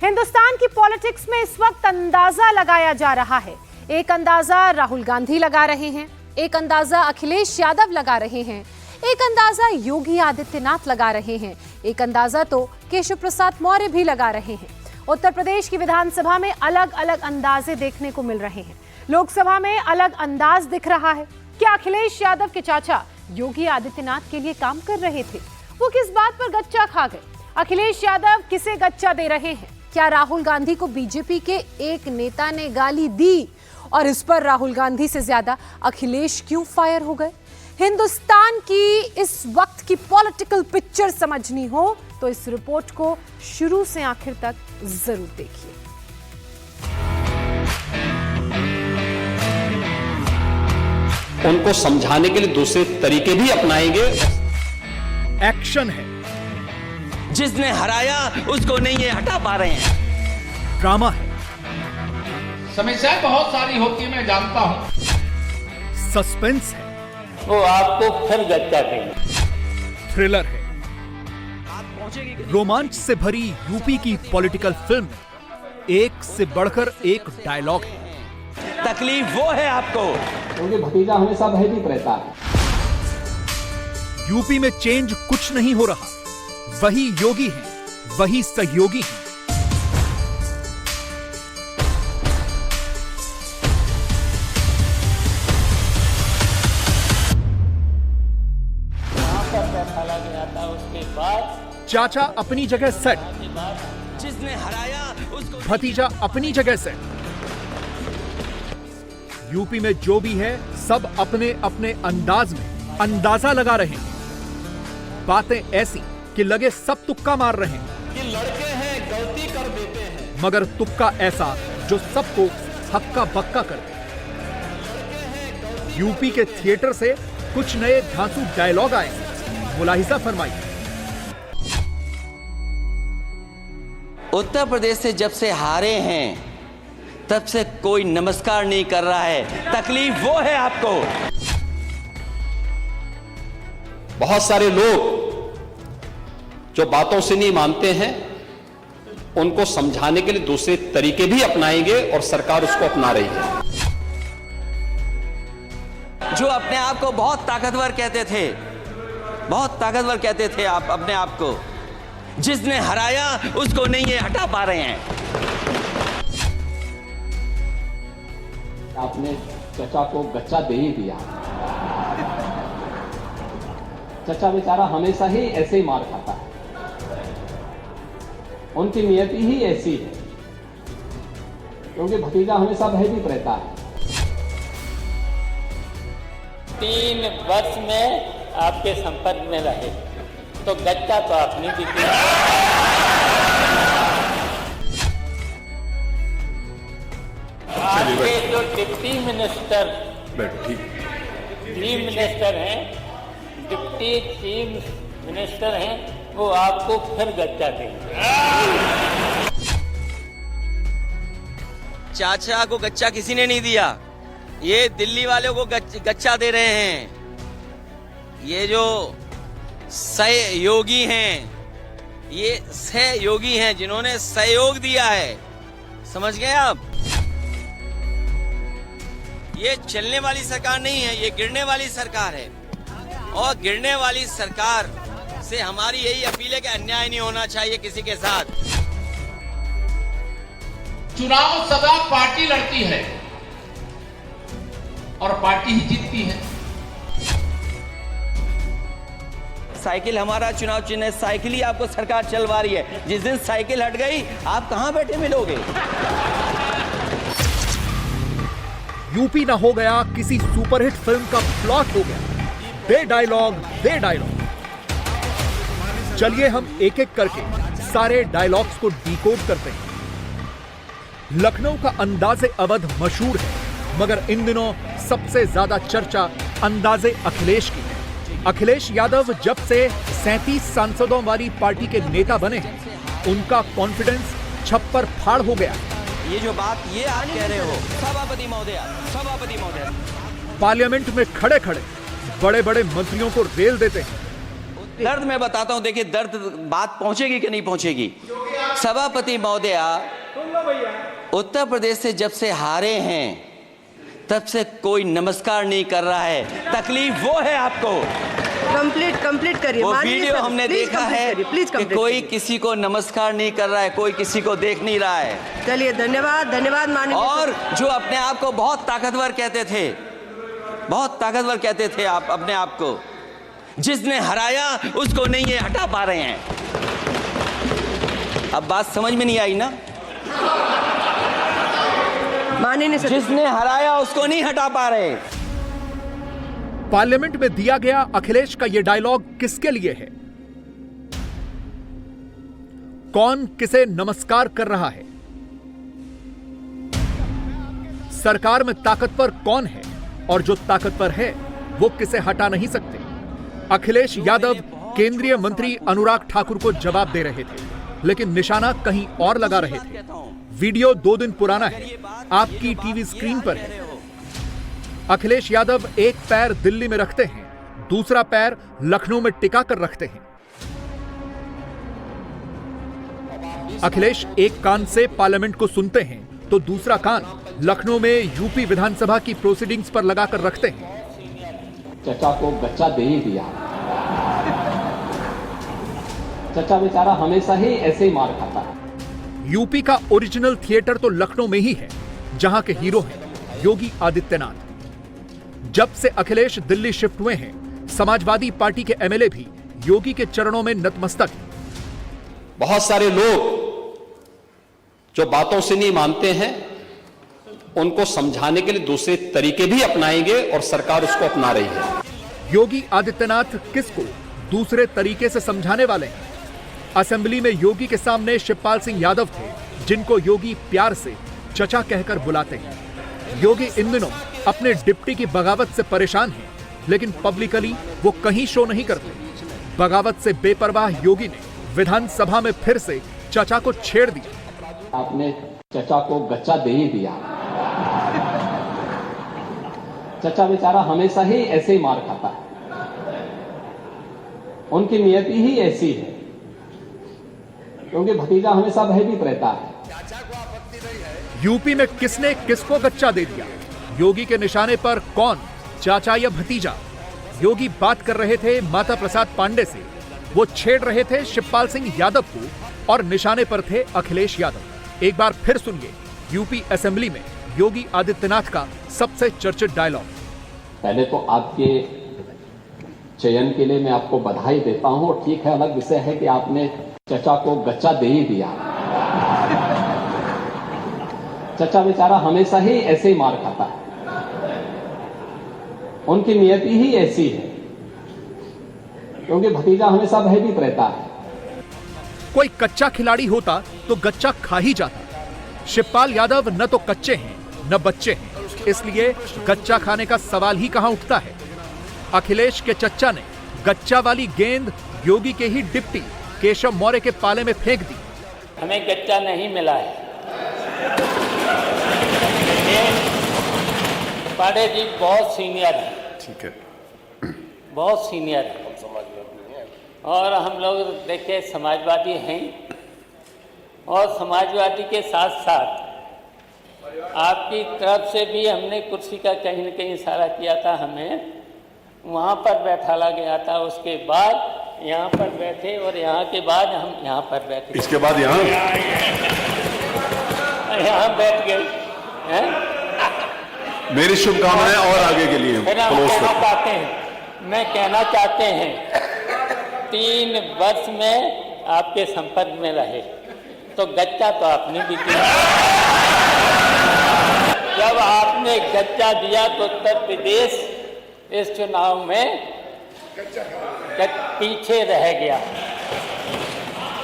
हिंदुस्तान की पॉलिटिक्स में इस वक्त अंदाजा लगाया जा रहा है। एक अंदाजा राहुल गांधी लगा रहे हैं, एक अंदाजा अखिलेश यादव लगा रहे हैं, एक अंदाजा योगी आदित्यनाथ लगा रहे हैं, एक अंदाजा तो केशव प्रसाद मौर्य भी लगा रहे हैं। उत्तर प्रदेश की विधानसभा में अलग अलग अंदाजे देखने को मिल रहे हैं। लोकसभा में अलग अंदाज दिख रहा है। क्या अखिलेश यादव के चाचा योगी आदित्यनाथ के लिए काम कर रहे थे? वो किस बात पर गच्चा खा गए? अखिलेश यादव किसे गच्चा दे रहे हैं? क्या राहुल गांधी को बीजेपी के एक नेता ने गाली दी और इस पर राहुल गांधी से ज्यादा अखिलेश क्यों फायर हो गए? हिंदुस्तान की इस वक्त की पॉलिटिकल पिक्चर समझनी हो तो इस रिपोर्ट को शुरू से आखिर तक जरूर देखिए। उनको समझाने के लिए दूसरे तरीके भी अपनाएंगे। एक्शन है, जिसने हराया उसको नहीं ये हटा पा रहे हैं। ड्रामा है, समस्याएं बहुत सारी होती है, मैं जानता हूं। सस्पेंस है, वो आपको फिर गच्चा देंगे। थ्रिलर है, रोमांच से भरी यूपी की पॉलिटिकल फिल्म, एक से बढ़कर एक डायलॉग है। तकलीफ वो है आपको क्योंकि भतीजा हमेशा भयभीत रहता है। यूपी में चेंज कुछ नहीं हो रहा, वही योगी हैं, वही सहयोगी हैं। उसके बाद चाचा अपनी जगह सेट, जिसने हराया उसको भतीजा अपनी जगह सेट। यूपी में जो भी है सब अपने अपने अंदाज में अंदाजा लगा रहे हैं। बातें ऐसी कि लगे सब तुक्का मार रहे हैं कि लड़के हैं गलती कर देते हैं, मगर तुक्का ऐसा जो सबको हक्का बक्का कर दे। यूपी के थिएटर से कुछ नए धांसू डायलॉग आए, मुलाहिजा फरमाइए। उत्तर प्रदेश से जब से हारे हैं तब से कोई नमस्कार नहीं कर रहा है। तकलीफ वो है आपको। बहुत सारे लोग जो बातों से नहीं मानते हैं, उनको समझाने के लिए दूसरे तरीके भी अपनाएंगे और सरकार उसको अपना रही है। जो अपने आप को बहुत ताकतवर कहते थे, बहुत ताकतवर कहते थे आप अपने आप को, जिसने हराया उसको नहीं ये हटा पा रहे हैं। आपने चचा को गच्चा दे ही दिया। चचा बेचारा हमेशा ही ऐसे ही मार खाता है, उनकी नियति ही ऐसी है, क्योंकि भतीजा हमेशा भयभीत रहता है। 3 वर्ष में आपके संपर्क में रहे तो गच्चा तो आपने दी थी। आपके जो डिप्टी मिनिस्टर चीफ मिनिस्टर हैं, डिप्टी चीफ मिनिस्टर हैं, वो आपको फिर गच्चा देंगे। चाचा को गच्चा किसी ने नहीं दिया, ये दिल्ली वालों को गच्चा दे रहे हैं। ये जो सहयोगी हैं, ये सहयोगी हैं जिन्होंने सहयोग दिया है। समझ गए आप? ये चलने वाली सरकार नहीं है, ये गिरने वाली सरकार है। और गिरने वाली सरकार से हमारी यही अपील है कि अन्याय नहीं होना चाहिए किसी के साथ। चुनाव सदा पार्टी लड़ती है और पार्टी ही जीतती है। साइकिल हमारा चुनाव चिन्ह है, साइकिल ही आपको सरकार चलवा रही है। जिस दिन साइकिल हट गई आप कहां बैठे मिलोगे? यूपी ना हो गया किसी सुपरहिट फिल्म का प्लॉट हो गया। दे डायलॉग दे डायलॉग। चलिए हम एक एक करके सारे डायलॉग्स को डिकोड करते हैं। लखनऊ का अंदाजे अवध मशहूर है, मगर इन दिनों सबसे ज्यादा चर्चा अंदाजे अखिलेश की है। अखिलेश यादव जब से 37 सांसदों वाली पार्टी के नेता बने, उनका कॉन्फिडेंस छप्पर फाड़ हो गया। ये जो बात ये आप कह रहे हो, सभापति महोदय, पार्लियामेंट में खड़े खड़े बड़े बड़े मंत्रियों को रेल देते हैं। दर्द मैं बताता हूं, देखिए दर्द बात पहुंचेगी कि नहीं पहुंचेगी। सभापति महोदया, उत्तर प्रदेश से जब से हारे हैं तब से कोई नमस्कार नहीं कर रहा है। तकलीफ वो है आपको। कंप्लीट करिए। वो वीडियो हमने देखा है कि कोई किसी को नमस्कार नहीं कर रहा है, कोई किसी को देख नहीं रहा है। चलिए, धन्यवाद माननीय। और जो अपने आप को बहुत ताकतवर कहते थे आप अपने आप को, जिसने हराया उसको नहीं ये हटा पा रहे हैं। अब बात समझ में नहीं आई ना? माननीय जिसने हराया उसको नहीं हटा पा रहे। पार्लियामेंट में दिया गया अखिलेश का यह डायलॉग किसके लिए है? कौन किसे नमस्कार कर रहा है? सरकार में ताकतवर कौन है और जो ताकतवर है वो किसे हटा नहीं सकते? अखिलेश यादव केंद्रीय मंत्री अनुराग ठाकुर को जवाब दे रहे थे, लेकिन निशाना कहीं और लगा रहे थे। वीडियो 2 दिन पुराना है, आपकी टीवी स्क्रीन पर है। अखिलेश यादव एक पैर दिल्ली में रखते हैं, दूसरा पैर लखनऊ में टिका कर रखते हैं। अखिलेश एक कान से पार्लियामेंट को सुनते हैं तो दूसरा कान लखनऊ में यूपी विधानसभा की प्रोसीडिंग्स पर लगाकर रखते हैं। चचा को गच्चा दे ही दिया। चचा बेचारा हमेशा ही ऐसे ही मार खाता है। यूपी का ओरिजिनल थिएटर तो लखनऊ में ही है, जहां के हीरो हैं योगी आदित्यनाथ। जब से अखिलेश दिल्ली शिफ्ट हुए हैं, समाजवादी पार्टी के एमएलए भी योगी के चरणों में नतमस्तक हैं। बहुत सारे लोग जो बातों से नहीं मानते हैं, उनको समझाने के लिए दूसरे तरीके भी अपनाएंगे और सरकार उसको अपना रही है। योगी आदित्यनाथ किसको दूसरे तरीके से समझाने वाले हैं? असेंबली में योगी के सामने शिवपाल सिंह यादव थे, जिनको योगी प्यार से चचा कहकर बुलाते हैं। योगी इन दिनों अपने डिप्टी की बगावत से परेशान हैं, लेकिन पब्लिकली वो कहीं शो नहीं करते। बगावत से बेपरवाह योगी ने विधानसभा में फिर से चचा को छेड़ दिया। आपने चचा को गच्चा दे ही दिया। चचा बेचारा हमेशा ही ऐसे ही मार खाता है। उनकी नियति ही ऐसी है, क्योंकि भतीजा हमेशा भयभीत रहता है। यूपी में किसने किसको गच्चा दे दिया? योगी के निशाने पर कौन, चाचा या भतीजा? योगी बात कर रहे थे माता प्रसाद पांडे से, वो छेड़ रहे थे शिवपाल सिंह यादव को, और निशाने पर थे अखिलेश यादव। एक बार फिर सुनिए यूपी असेंबली में योगी आदित्यनाथ का सबसे चर्चित डायलॉग। पहले तो आपके चयन के लिए मैं आपको बधाई देता हूं, और ठीक है, अलग विषय है कि आपने चचा को गच्चा दे ही दिया। चचा बेचारा हमेशा ही ऐसे ही मार खाता है। उनकी नियति ही ऐसी है, क्योंकि भतीजा हमेशा भयभीत रहता है। कोई कच्चा खिलाड़ी होता तो गच्चा खा ही जाता। शिवपाल यादव न तो कच्चे हैं न बच्चे हैं, इसलिए गच्चा खाने का सवाल ही कहां उठता है। अखिलेश के चच्चा ने गच्चा वाली गेंद योगी के ही डिप्टी केशव मौर्य के पाले में फेंक दी। हमें गच्चा नहीं मिला है। पांडे जी बहुत सीनियर है, ठीक है, बहुत सीनियर है, और हम लोग देखिए समाजवादी हैं, और समाजवादी के साथ साथ आपकी तरफ से भी हमने कुर्सी का कहीं न कहीं इशारा किया था, हमें वहाँ पर बैठाला गया था। उसके बाद यहाँ पर बैठे, और यहाँ के बाद हम यहाँ पर बैठे, इसके बाद यहाँ बैठ गए हैं। मेरी शुभकामनाएं और आगे के लिए। फिर हम कहना चाहते हैं 3 वर्ष में आपके संपर्क में रहे तो गच्चा तो आपने भी दिया। जब आपने गच्चा दिया तो उत्तर प्रदेश इस चुनाव में पीछे रह गया,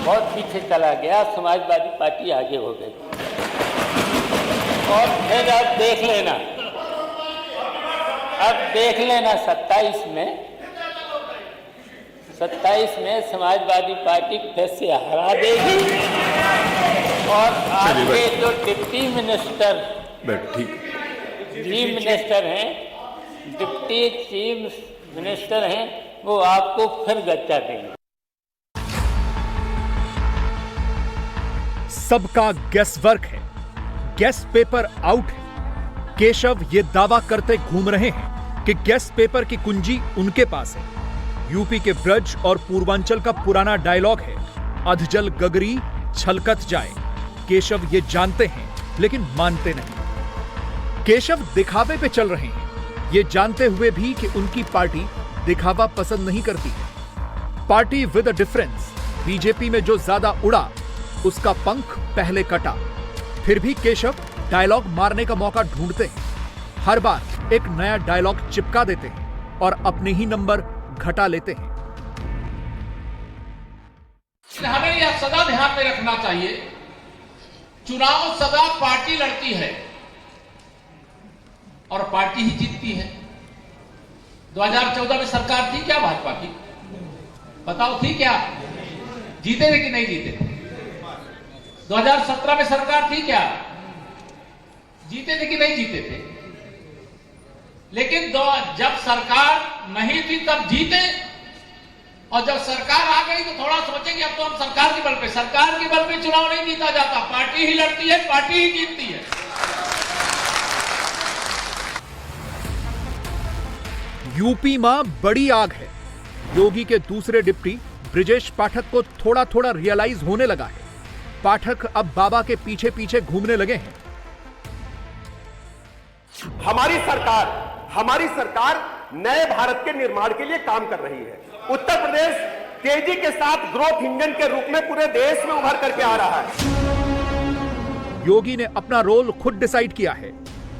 बहुत पीछे चला गया। समाजवादी पार्टी आगे हो गई। और फिर अब देख लेना 27 में समाजवादी पार्टी फिर से हरा देगी, और आपके जो डिप्टी मिनिस्टर चीफ मिनिस्टर हैं, डिप्टी चीफ मिनिस्टर हैं, वो आपको फिर गच्चा देंगे। सबका गेस वर्क है, गेस पेपर आउट है। केशव ये दावा करते घूम रहे हैं कि गेस पेपर की कुंजी उनके पास है। यूपी के ब्रज और पूर्वांचल का पुराना डायलॉग है, अधजल गगरी छलकत जाए। केशव ये जानते हैं लेकिन मानते नहीं। केशव दिखावे पे चल रहे हैं, ये जानते हुए भी कि उनकी पार्टी दिखावा पसंद नहीं करती है। Party with a difference, BJP में जो ज्यादा उड़ा उसका पंख पहले कटा। फिर भी केशव डायलॉग मारने का मौका ढूंढते हैं। हर बार एक नया डायलॉग चिपका देते हैं और अपने ही नंबर घटा लेते हैं। हमें यह सदा ध्यान में रखना चाहिए, चुनाव सदा पार्टी लड़ती है और पार्टी ही जीतती है। 2014 में सरकार थी क्या भाजपा की? बताओ थी क्या? जीते थे कि नहीं जीते थे? 2017 में सरकार थी क्या? जीते थे कि नहीं जीते थे? लेकिन जब सरकार नहीं थी तब जीते, और जब सरकार आ गई तो थोड़ा सोचेंगे अब तो हम सरकार के बल पे चुनाव नहीं जीता जाता, पार्टी ही लड़ती है, पार्टी ही जीतती है। यूपी में बड़ी आग है। योगी के दूसरे डिप्टी ब्रिजेश पाठक को थोड़ा थोड़ा रियलाइज होने लगा है। पाठक अब बाबा के पीछे पीछे घूमने लगे हैं। हमारी सरकार नए भारत के निर्माण के लिए काम कर रही है। उत्तर प्रदेश तेजी के साथ ग्रोथ इंजन के रूप में पूरे देश में उभर करके आ रहा है। योगी ने अपना रोल खुद डिसाइड किया है।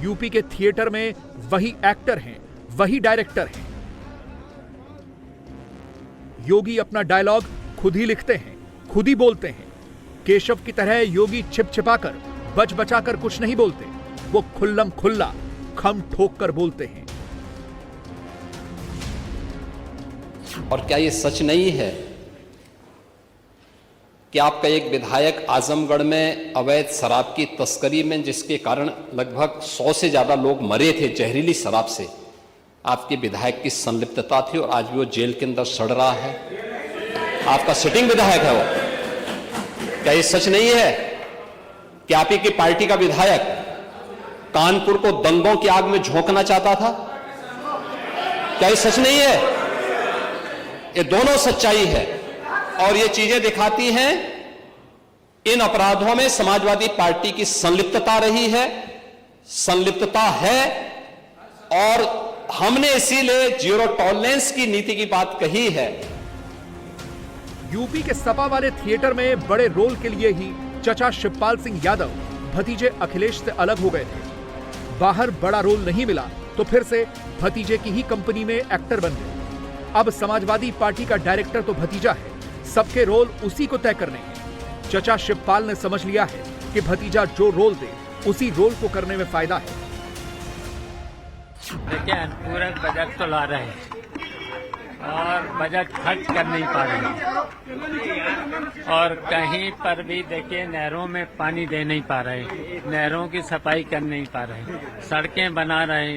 यूपी के थिएटर में वही एक्टर हैं, वही डायरेक्टर हैं। योगी अपना डायलॉग खुद ही लिखते हैं, खुद ही बोलते हैं। केशव की तरह योगी छिप छिपाकर, बच बचाकर कुछ नहीं बोलते। वो खुल्लम खुल्ला, खम ठोक कर बोलते हैं। और क्या ये सच नहीं है कि आपका एक विधायक आजमगढ़ में अवैध शराब की तस्करी में, जिसके कारण लगभग 100 से ज्यादा लोग मरे थे जहरीली शराब से, आपके विधायक की संलिप्तता थी और आज भी वो जेल के अंदर सड़ रहा है? आपका सिटिंग विधायक है वो। क्या ये सच नहीं है कि आप ही की पार्टी का विधायक कानपुर को दंगों की आग में झोंकना चाहता था? क्या ये सच नहीं है? ये दोनों सच्चाई है और ये चीजें दिखाती हैं इन अपराधों में समाजवादी पार्टी की संलिप्तता रही है, संलिप्तता है। और हमने इसीलिए जीरो टॉलरेंस की नीति की बात कही है। यूपी के सपा वाले थिएटर में बड़े रोल के लिए ही चचा शिवपाल सिंह यादव भतीजे अखिलेश से अलग हो गए थे। बाहर बड़ा रोल नहीं मिला तो फिर से भतीजे की ही कंपनी में एक्टर बन गए। अब समाजवादी पार्टी का डायरेक्टर तो भतीजा है, सबके रोल उसी को तय करने हैं। चचा शिवपाल ने समझ लिया है कि भतीजा जो रोल दे उसी रोल को करने में फायदा है। देखिए, अनुपूरक बजट तो ला रहे हैं और बजट खर्च कर नहीं पा रहे हैं, और कहीं पर भी देखिए नहरों में पानी दे नहीं पा रहे, नहरों की सफाई कर नहीं पा रहे, सड़कें बना रहे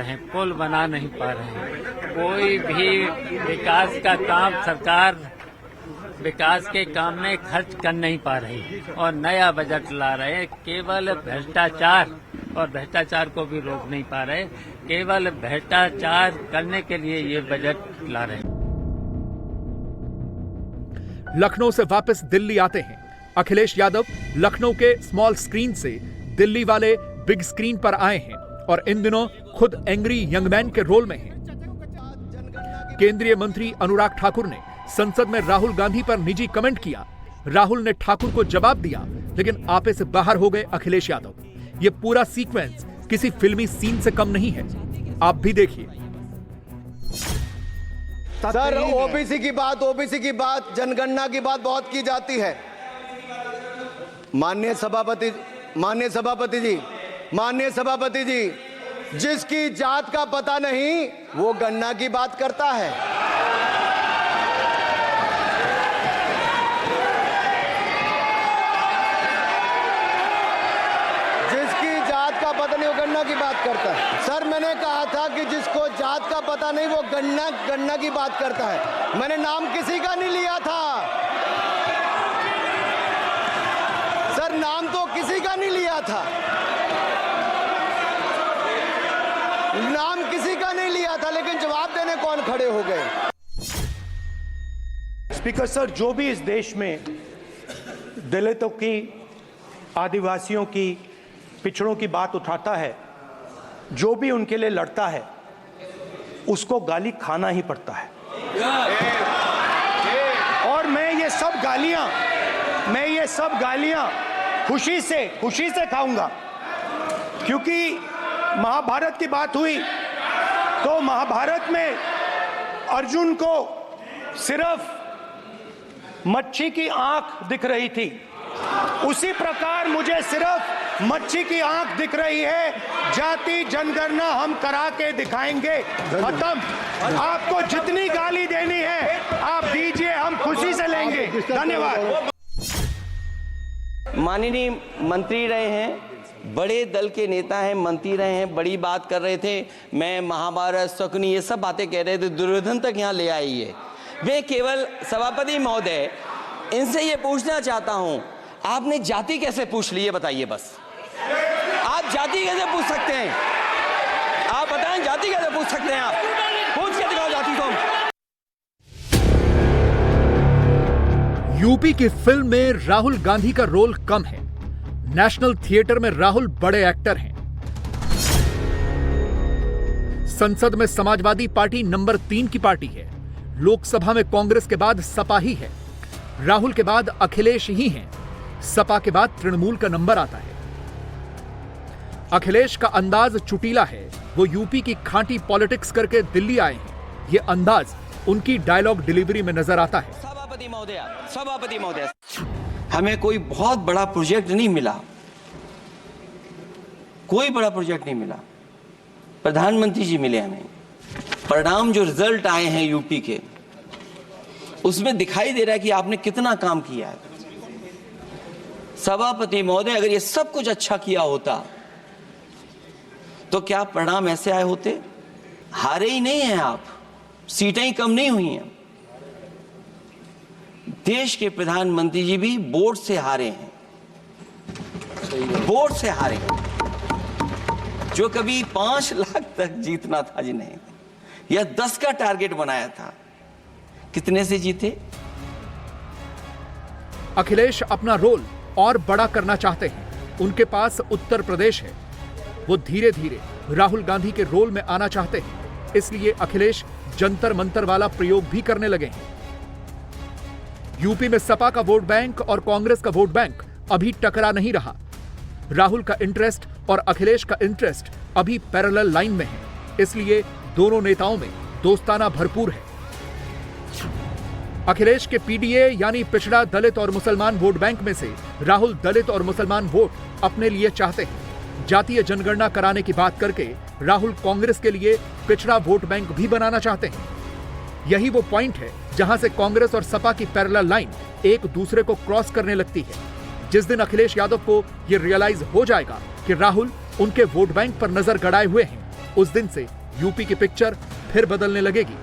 हैं, पुल बना नहीं पा रहे हैं। कोई भी विकास का काम सरकार विकास के काम में खर्च कर नहीं पा रही और नया बजट ला रहे हैं। केवल भ्रष्टाचार, और भ्रष्टाचार को भी रोक नहीं पा रहे, केवल भ्रष्टाचार करने के लिए ये बजट ला रहे हैं। लखनऊ से वापस दिल्ली आते हैं अखिलेश यादव। लखनऊ के स्मॉल स्क्रीन से दिल्ली वाले बिग स्क्रीन पर आए हैं और इन दिनों खुद एंग्री यंग मैन के रोल में हैं। केंद्रीय मंत्री अनुराग ठाकुर ने संसद में राहुल गांधी पर निजी कमेंट किया। राहुल ने ठाकुर को जवाब दिया, लेकिन आपे से बाहर हो गए अखिलेश यादव। ये पूरा सीक्वेंस किसी फिल्मी सीन से कम नहीं है, आप भी देखिए। सर, ओबीसी की बात, जनगणना की बात बहुत की जाती है। माननीय सभापति जी, जिसकी जात का पता नहीं वो गणना की बात करता है। जिसकी जात का पता नहीं वो गणना की बात करता है। सर, मैंने कहा था कि जिसको जात का पता नहीं वो गणना की बात करता है। मैंने नाम किसी का नहीं लिया था। नाम तो किसी का नहीं लिया था, नाम किसी का नहीं लिया था, लेकिन जवाब देने कौन खड़े हो गए? स्पीकर सर, जो भी इस देश में दलितों की, आदिवासियों की, पिछड़ों की बात उठाता है, जो भी उनके लिए लड़ता है, उसको गाली खाना ही पड़ता है। और मैं ये सब गालियां खुशी से खाऊंगा, क्योंकि महाभारत की बात हुई तो महाभारत में अर्जुन को सिर्फ मच्छी की आंख दिख रही थी, उसी प्रकार मुझे सिर्फ मच्छी की आंख दिख रही है। जाति जनगणना हम करा के दिखाएंगे, खत्म। आपको जितनी गाली देनी है आप दीजिए, हम खुशी से लेंगे। धन्यवाद। माननीय मंत्री रहे हैं, बड़े दल के नेता हैं, मंत्री रहे हैं, बड़ी बात कर रहे थे। मैं महाभारत, शकुनी, ये सब बातें कह रहे थे, दुर्योधन तक यहाँ ले आई है। मैं केवल सभापति महोदय इनसे ये पूछना चाहता हूं, आपने जाति कैसे पूछ ली है बताइए बस। आप जाति कैसे पूछ सकते हैं? आप बताएं, जाति कैसे पूछ सकते हैं? आप पूछ के दिखाओ जाति को। यूपी की फिल्म में राहुल गांधी का रोल कम है। नेशनल थिएटर में राहुल बड़े एक्टर हैं। संसद में समाजवादी पार्टी नंबर 3 की पार्टी है। लोकसभा में कांग्रेस के बाद सपा ही है। राहुल के बाद अखिलेश ही हैं। सपा के बाद तृणमूल का नंबर आता है। अखिलेश का अंदाज चुटीला है। वो यूपी की खांटी पॉलिटिक्स करके दिल्ली आए हैं। ये अंदाज उनकी डायलॉग डिलीवरी में नजर आता है। सभापति महोदय, हमें कोई बहुत बड़ा प्रोजेक्ट नहीं मिला, कोई बड़ा प्रोजेक्ट नहीं मिला। प्रधानमंत्री जी मिले हमें। परिणाम जो रिजल्ट आए हैं यूपी के, उसमें दिखाई दे रहा है कि आपने कितना काम किया है। सभापति महोदय, अगर ये सब कुछ अच्छा किया होता तो क्या परिणाम ऐसे आए होते? हारे ही नहीं हैं आप, सीटें ही कम नहीं हुई हैं। देश के प्रधानमंत्री जी भी वोट से हारे हैं, वोट से हारे हैं। जो कभी 5 लाख तक जीतना था जिन्हें, या 10 का टारगेट बनाया था, कितने से जीते? अखिलेश अपना रोल और बड़ा करना चाहते हैं। उनके पास उत्तर प्रदेश है। वो धीरे धीरे राहुल गांधी के रोल में आना चाहते हैं। इसलिए अखिलेश जंतर मंतर वाला प्रयोग भी करने लगे हैं। यूपी में सपा का वोट बैंक और कांग्रेस का वोट बैंक अभी टकरा नहीं रहा। राहुल का इंटरेस्ट और अखिलेश का इंटरेस्ट अभी पैरेलल लाइन में है। इसलिए दोनों नेताओं में दोस्ताना भरपूर है। अखिलेश के पीडीए यानी पिछड़ा दलित और मुसलमान वोट बैंक में से राहुल दलित और मुसलमान वोट अपने लिए चाहते हैं। जातीय जनगणना कराने की बात करके राहुल कांग्रेस के लिए पिछड़ा वोट बैंक भी बनाना चाहते हैं। यही वो पॉइंट है जहां से कांग्रेस और सपा की पैरेलल लाइन एक दूसरे को क्रॉस करने लगती है। जिस दिन अखिलेश यादव को यह रियलाइज हो जाएगा कि राहुल उनके वोट बैंक पर नजर गड़ाए हुए हैं, उस दिन से यूपी की पिक्चर फिर बदलने लगेगी।